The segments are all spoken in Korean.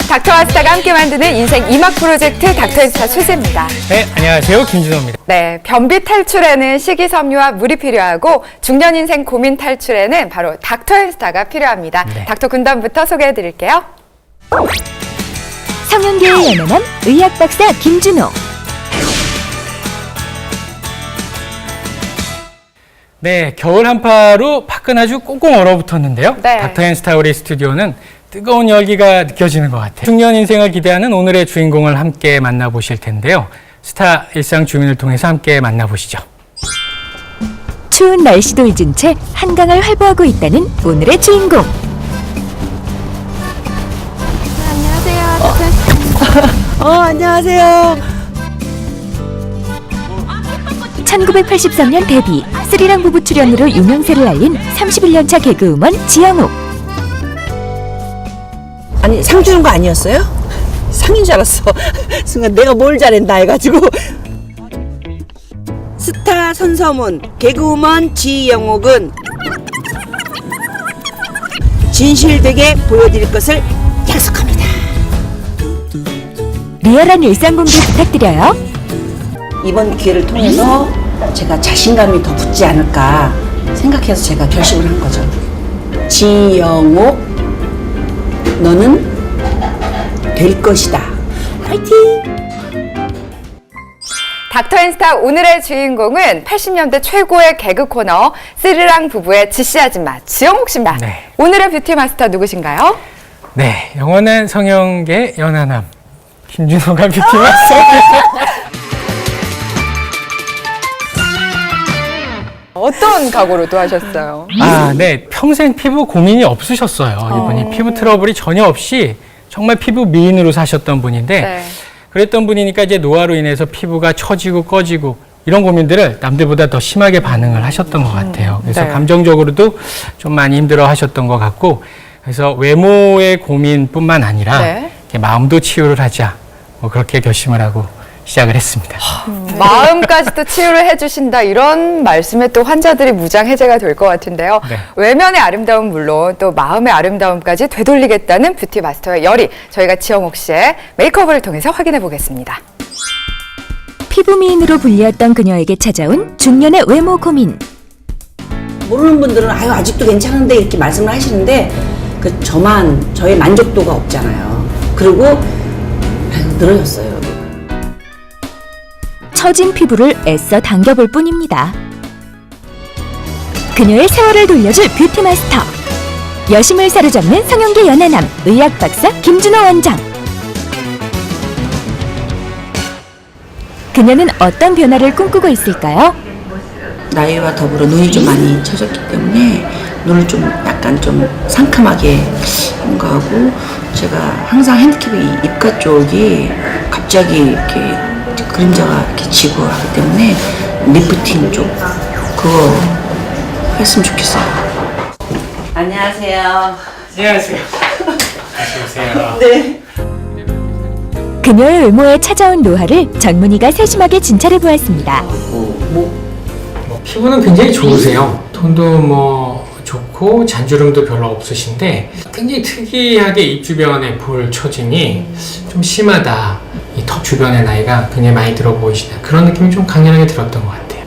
닥터와 스타가 함께 만드는 인생 2막 프로젝트 닥터앤스타 최재입니다. 네, 안녕하세요. 김준호입니다. 네, 변비 탈출에는 식이섬유와 물이 필요하고 중년 인생 고민 탈출에는 바로 닥터앤스타가 필요합니다. 네. 닥터 군단부터 소개해드릴게요. 성형계의 연연함 의학박사 김준호. 네, 겨울 한파로 밖은 아주 꽁꽁 얼어붙었는데요. 네. 닥터앤스타 우리 스튜디오는 뜨거운 열기가 느껴지는 것 같아요. 중년 인생을 기대하는 오늘의 주인공을 함께 만나보실 텐데요. 스타 일상 주민을 통해서 함께 만나보시죠. 추운 날씨도 잊은 채 한강을 활보하고 있다는 오늘의 주인공. 안녕하세요. 1983년 데뷔, 스리랑 부부 출연으로 유명세를 알린 31년차 개그우먼 지영욱. 아니, 상 주는 거 아니었어요? 상인 줄 알았어. 순간 내가 뭘 잘했나 해가지고. 스타 선서문 개그우먼 지영옥은 진실되게 보여드릴 것을 약속합니다. 리얼한 일상 공개 부탁드려요. 이번 기회를 통해서 제가 자신감이 더 붙지 않을까 생각해서 제가 결심을 한 거죠. 지영옥, 너는 될 것이다. 화이팅! 닥터앤스타 오늘의 주인공은 80년대 최고의 개그 코너 스리랑 부부의 지씨 아줌마 지영옥 씨입니다. 네. 오늘의 뷰티 마스터 누구신가요? 네, 영원한 성형계 연하남 김준호가 뷰티 마스터. 어떤 각오로 또 하셨어요? 아, 네, 평생 피부 고민이 없으셨어요. 이분이 피부 트러블이 전혀 없이 정말 피부 미인으로 사셨던 분인데 네. 그랬던 분이니까 이제 노화로 인해서 피부가 처지고 꺼지고 이런 고민들을 남들보다 더 심하게 반응을 하셨던 것 같아요. 그래서 네. 감정적으로도 좀 많이 힘들어 하셨던 것 같고, 그래서 외모의 고민뿐만 아니라 네. 이렇게 마음도 치유를 하자, 뭐 그렇게 결심을 하고 시작을 했습니다. 마음까지 또 치유를 해주신다 이런 말씀에 또 환자들이 무장해제가 될 것 같은데요. 네. 외면의 아름다움 물론 또 마음의 아름다움까지 되돌리겠다는 뷰티 마스터의 열의 저희가 지영옥 씨의 메이크업을 통해서 확인해 보겠습니다. 피부 미인으로 불리웠던 그녀에게 찾아온 중년의 외모 고민. 모르는 분들은 아유 아직도 괜찮은데 이렇게 말씀을 하시는데 저의 만족도가 없잖아요. 그리고 아유 늘어졌어요. 처진 피부를 애써 당겨볼 뿐입니다. 그녀의 세월을 돌려줄 뷰티 마스터. 여심을 사로잡는 성형계 연하남 의학박사 김준호 원장. 그녀는 어떤 변화를 꿈꾸고 있을까요? 나이와 더불어 눈이 좀 많이 처졌기 때문에 눈을 좀 약간 좀 상큼하게 한 거하고, 제가 항상 핸드캡이 입가 쪽이 갑자기 이렇게 그림자가 이렇게 지고 하기 때문에 리프팅 쪽 그거 했으면 좋겠어요. 안녕하세요. 안녕하세요. 안녕하세요. 네. 그녀의 외모에 찾아온 노화를 전문의가 세심하게 진찰해 보았습니다. 피부는 굉장히 좋으세요. 톤도 뭐 좋고 잔주름도 별로 없으신데 굉장히 특이하게 입 주변에 볼 처짐이 좀 심하다. 이 턱 주변의 나이가 굉장히 많이 들어 보이시다. 그런 느낌이 좀 강렬하게 들었던 것 같아요.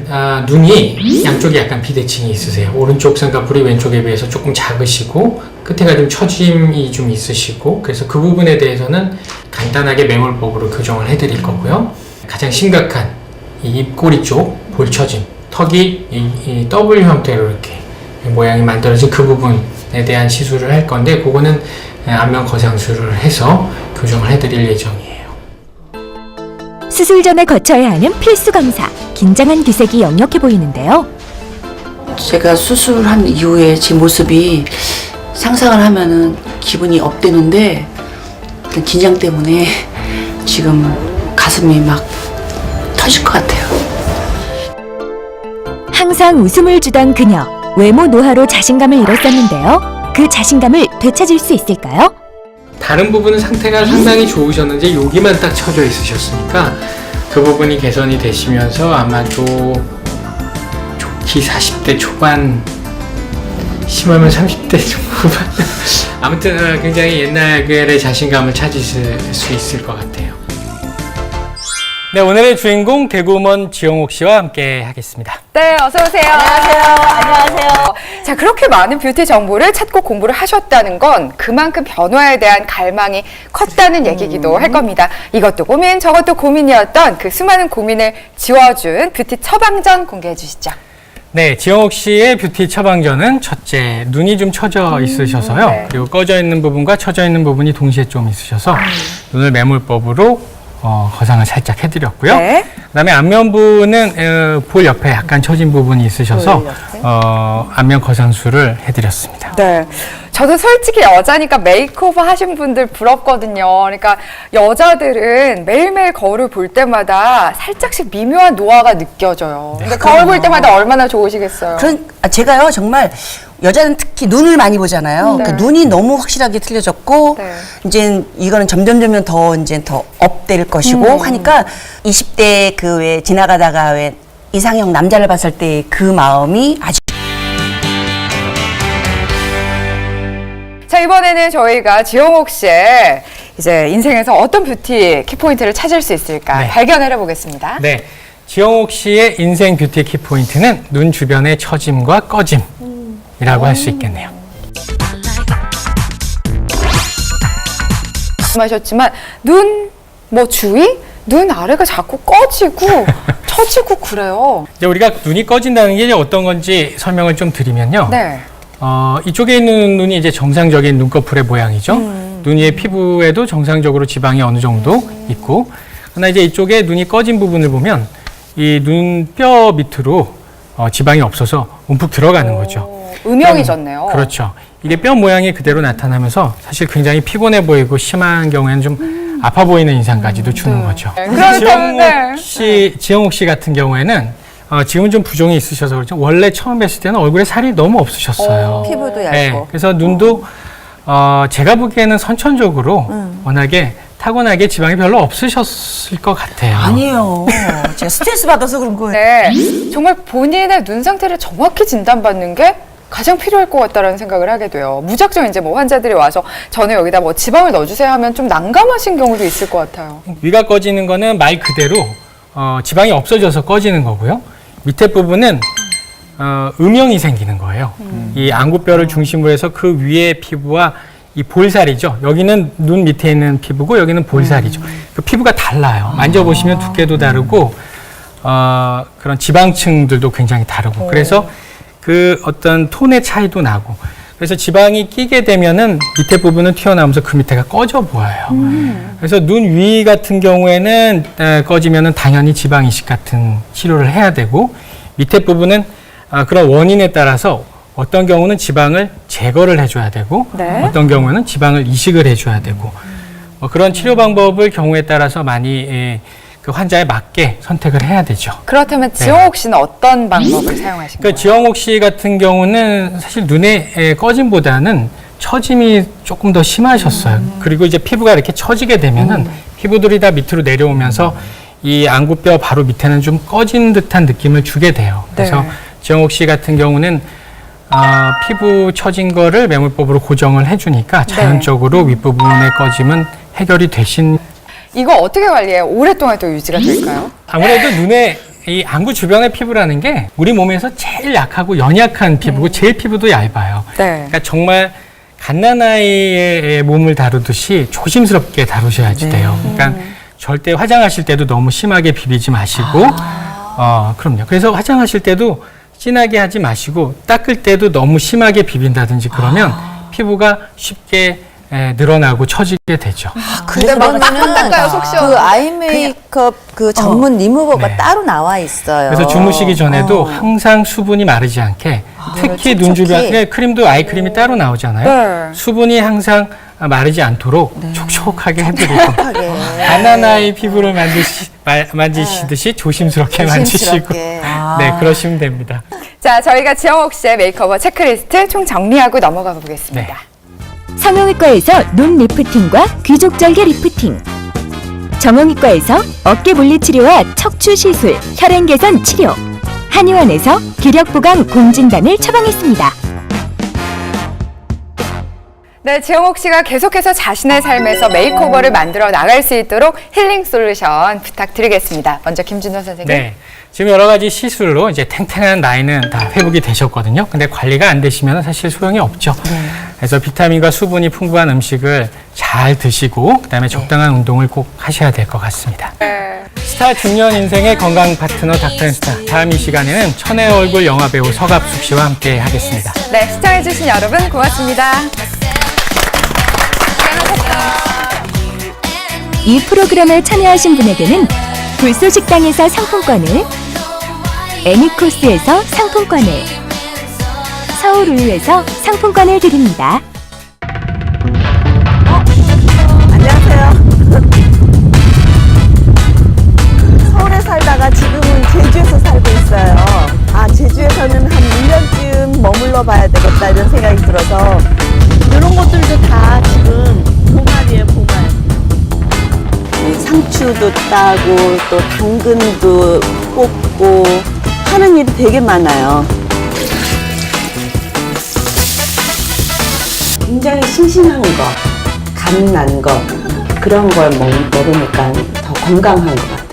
아, 눈이 양쪽에 약간 비대칭이 있으세요. 오른쪽 쌍꺼풀이 왼쪽에 비해서 조금 작으시고 끝에가 좀 처짐이 좀 있으시고, 그래서 그 부분에 대해서는 간단하게 매몰법으로 교정을 해드릴 거고요. 가장 심각한 이 입꼬리 쪽 볼처짐, 턱이 이 W 형태로 이렇게 모양이 만들어진 그 부분에 대한 시술을 할 건데, 그거는 안면 거상술을 해서 교정을 해드릴 예정이에요. 수술 전에 거쳐야 하는 필수 검사. 긴장한 기색이 역력해 보이는데요. 제가 수술한 이후에 제 모습이 상상을 하면은 기분이 업되는데 그 긴장 때문에 지금 가슴이 막 터질 것 같아요. 항상 웃음을 주던 그녀. 외모 노화로 자신감을 잃었었는데요. 그 자신감을 되찾을 수 있을까요? 다른 부분은 상태가 상당히 좋으셨는데 여기만 딱 처져 있으셨으니까 그 부분이 개선이 되시면서 아마도 좋기 40대 초반 심하면 30대 후반. 아무튼 굉장히 옛날의 자신감을 찾으실 수 있을 것 같아요. 네, 오늘의 주인공 개그우먼 지영옥 씨와 함께 하겠습니다. 네, 어서 오세요. 안녕하세요. 자, 그렇게 많은 뷰티 정보를 찾고 공부를 하셨다는 건 그만큼 변화에 대한 갈망이 컸다는 얘기기도 할 겁니다. 이것도 고민, 저것도 고민이었던 그 수많은 고민을 지워준 뷰티 처방전 공개해 주시죠. 네, 지영옥 씨의 뷰티 처방전은 첫째, 눈이 좀 처져 있으셔서요. 네. 그리고 꺼져 있는 부분과 처져 있는 부분이 동시에 좀 있으셔서 눈을 매몰법으로 거상을 살짝 해드렸고요. 네. 그다음에 안면부는 볼 옆에 약간 처진 부분이 있으셔서 안면 거상술을 해드렸습니다. 네. 저도 솔직히 여자니까 메이크오버 하신 분들 부럽거든요. 그러니까 여자들은 매일매일 거울을 볼 때마다 살짝씩 미묘한 노화가 느껴져요. 근데 거울 볼 때마다 얼마나 좋으시겠어요. 제가요 정말 여자는 특히 눈을 많이 보잖아요. 네. 그 눈이 너무 확실하게 틀려졌고 네. 이제 이거는 점점 더 업될 것이고 하니까 20대 그 왜 지나가다가 왜 이상형 남자를 봤을 때 그 마음이 아주 자, 이번에는 저희가 지영옥 씨의 이제 인생에서 어떤 뷰티 키포인트를 찾을 수 있을까 네. 발견을 해보겠습니다. 네, 지영옥 씨의 인생 뷰티 키포인트는 눈 주변의 처짐과 꺼짐이라고 할 수 있겠네요. 말씀하셨지만 눈 주위? 눈 아래가 자꾸 꺼지고 처지고 그래요. 이제 우리가 눈이 꺼진다는 게 이제 어떤 건지 설명을 좀 드리면요. 네. 이쪽에 있는 눈이 이제 정상적인 눈꺼풀의 모양이죠. 눈 위에 피부에도 정상적으로 지방이 어느 정도 있고, 그러나 이제 이쪽에 눈이 꺼진 부분을 보면 이 눈뼈 밑으로 지방이 없어서 움푹 들어가는 거죠. 음영해졌네요. 그렇죠. 이게 뼈 모양이 그대로 나타나면서 사실 굉장히 피곤해 보이고 심한 경우에는 좀 아파 보이는 인상까지도 주는 거죠. 네, 그렇다면 지영옥 씨 같은 경우에는 지금은 좀 부종이 있으셔서 그렇죠. 원래 처음 뵀을 때는 얼굴에 살이 너무 없으셨어요. 피부도 얇고. 네, 그래서 눈도 제가 보기에는 선천적으로 워낙에 타고나게 지방이 별로 없으셨을 것 같아요. 아니에요. 제가 스트레스 받아서 그런 거예요. 네, 정말 본인의 눈 상태를 정확히 진단받는 게 가장 필요할 것 같다라는 생각을 하게 돼요. 무작정 이제 뭐 환자들이 와서 저는 여기다 뭐 지방을 넣어주세요 하면 좀 난감하신 경우도 있을 것 같아요. 위가 꺼지는 거는 말 그대로 지방이 없어져서 꺼지는 거고요. 밑에 부분은 음영이 생기는 거예요. 이 안구뼈를 중심으로 해서 그 위에 피부와 이 볼살이죠. 여기는 눈 밑에 있는 피부고 여기는 볼살이죠. 그 피부가 달라요. 만져보시면 두께도 다르고 그런 지방층들도 굉장히 다르고 그래서 그 어떤 톤의 차이도 나고 그래서 지방이 끼게 되면은 밑에 부분은 튀어나오면서 그 밑에가 꺼져 보여요. 그래서 눈 위 같은 경우에는 꺼지면은 당연히 지방 이식 같은 치료를 해야 되고 밑에 부분은 그런 원인에 따라서 어떤 경우는 지방을 제거를 해줘야 되고 네. 어떤 경우에는 지방을 이식을 해줘야 되고 그런 치료 방법을 경우에 따라서 많이 그 환자에 맞게 선택을 해야 되죠. 그렇다면 지영옥 씨는 어떤 방법을 사용하신 거예요? 그러니까 지영옥 씨 같은 경우는 사실 눈의 꺼짐보다는 처짐이 조금 더 심하셨어요. 그리고 이제 피부가 이렇게 처지게 되면은 피부들이 다 밑으로 내려오면서 이 안구뼈 바로 밑에는 좀 꺼진 듯한 느낌을 주게 돼요. 그래서 네. 지영옥 씨 같은 경우는 피부 처진 거를 매몰법으로 고정을 해주니까 자연적으로 윗부분의 꺼짐은 해결이 되신. 이거 어떻게 관리해요? 오랫동안 또 유지가 될까요? 아무래도 눈에 이 안구 주변의 피부라는 게 우리 몸에서 제일 약하고 연약한 피부고 제일 피부도 얇아요. 네. 그러니까 정말 갓난아이의 몸을 다루듯이 조심스럽게 다루셔야지 돼요. 그러니까 절대 화장하실 때도 너무 심하게 비비지 마시고, 그럼요. 그래서 화장하실 때도 진하게 하지 마시고 닦을 때도 너무 심하게 비빈다든지 그러면 피부가 쉽게 늘어나고 처지게 되죠. 근데 그러면은 닦아요, 속 시원하게. 그 아이 메이크업 그 전문 리무버가 네. 따로 나와 있어요. 그래서 주무시기 전에도 항상 수분이 마르지 않게 특히 눈 주변에 크림도 아이크림이 따로 나오잖아요. 네. 수분이 항상 마르지 않도록 촉촉하게 해드리고 촉촉하게. 가난아이 피부를 만지시듯이 조심스럽게 만지시고 조심스럽게. 네, 그러시면 됩니다. 자, 저희가 지영옥 씨의 메이크업 체크리스트 총 정리하고 넘어가 보겠습니다. 네. 성형외과에서 눈 리프팅과 귀족절개 리프팅, 정형외과에서 어깨 물리 치료와 척추 시술, 혈행 개선 치료, 한의원에서 기력 보강 공진단을 처방했습니다. 네, 지영옥 씨가 계속해서 자신의 삶에서 메이크오버를 만들어 나갈 수 있도록 힐링 솔루션 부탁드리겠습니다. 먼저 김준호 선생님. 네. 지금 여러 가지 시술로 이제 탱탱한 나이는 다 회복이 되셨거든요. 근데 관리가 안 되시면 사실 소용이 없죠. 그래서 비타민과 수분이 풍부한 음식을 잘 드시고 그다음에 적당한 운동을 꼭 하셔야 될 것 같습니다. 스타 중년 인생의 건강 파트너 닥터앤스타. 다음 이 시간에는 천의 얼굴 영화배우 서갑숙 씨와 함께 하겠습니다. 네, 시청해주신 여러분 고맙습니다. 이 프로그램에 참여하신 분에게는 불소식당에서 상품권을, 애니코스에서 상품권을, 서울우유에서 상품권을 드립니다. 안녕하세요. 서울에 살다가 지금은 제주에서 살고 있어요. 제주에서는 한 1년쯤 머물러 봐야 되겠다 이런 생각이 들어서 이런 것들도 다 지금 보말이에요, 보말. 상추도 따고 또 당근도 뽑고 하는 일이 되게 많아요. 굉장히 싱싱한 거, 간 난 거 그런 걸 먹으니까 더 건강한 것 같아요.